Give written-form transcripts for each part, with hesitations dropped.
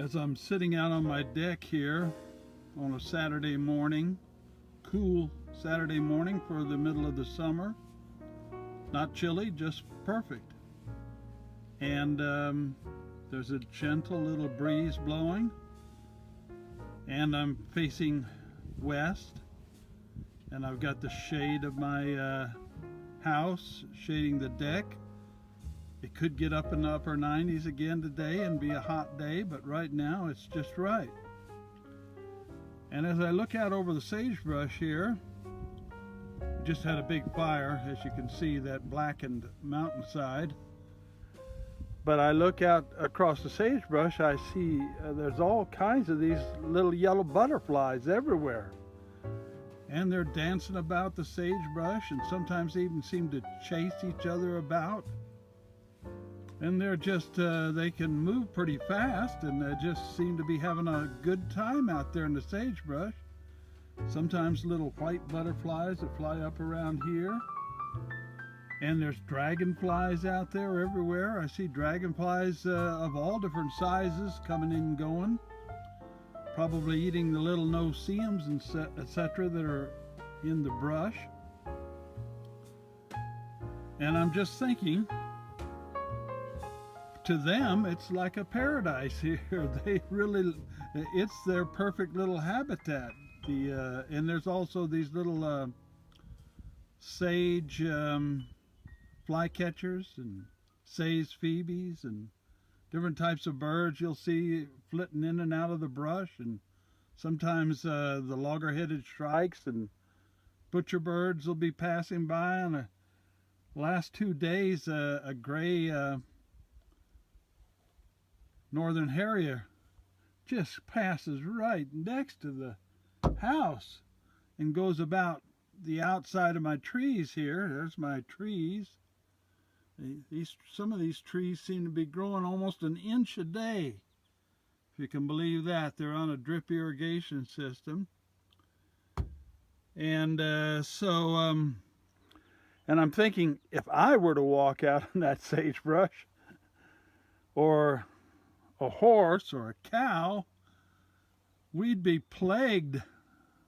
As I'm sitting out on my deck here on a Saturday morning, cool Saturday morning for the middle of the summer, not chilly, just perfect. And there's a gentle little breeze blowing, and I'm facing west, and I've got the shade of my house shading the deck. It could get up in the upper 90s again today and be a hot day, but right now it's just right. And as I look out over the sagebrush here, we just had a big fire, as you can see, that blackened mountainside. But I look out across the sagebrush, I see there's all kinds of these little yellow butterflies everywhere. And they're dancing about the sagebrush, and sometimes they even seem to chase each other about. And they're just, they can move pretty fast, and they just seem to be having a good time out there in the sagebrush. Sometimes little white butterflies that fly up around here. And there's dragonflies out there everywhere. I see dragonflies of all different sizes coming in and going. Probably eating the little no-see-ums and etc. that are in the brush. And I'm just thinking, to them, it's like a paradise here. They really, it's their perfect little habitat. And there's also these little sage flycatchers and sage phoebes and different types of birds you'll see flitting in and out of the brush, and sometimes the logger-headed shrikes and butcher birds will be passing by. On the last 2 days, a gray northern harrier just passes right next to the house and goes about the outside of my trees here. There's my trees. Some of these trees seem to be growing almost an inch a day, if you can believe that. They're on a drip irrigation system. And and I'm thinking, if I were to walk out in that sagebrush, or a horse or a cow, we'd be plagued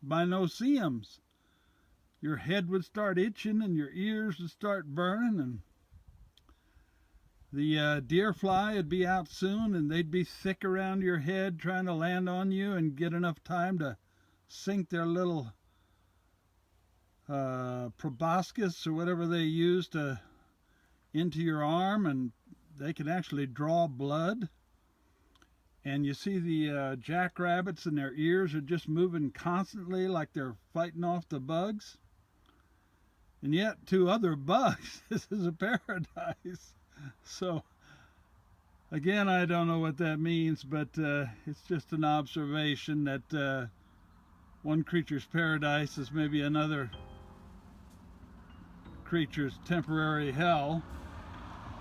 by no-see-ums. Your head would start itching and your ears would start burning, and the deer fly would be out soon, and they'd be thick around your head trying to land on you and get enough time to sink their little proboscis or whatever they use into your arm, and they can actually draw blood. And you see the jackrabbits, and their ears are just moving constantly like they're fighting off the bugs. And yet, to other bugs, this is a paradise. So, again, I don't know what that means, but it's just an observation that one creature's paradise is maybe another creature's temporary hell.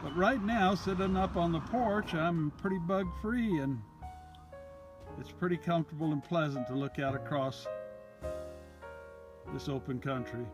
But right now, sitting up on the porch, I'm pretty bug-free, and it's pretty comfortable and pleasant to look out across this open country.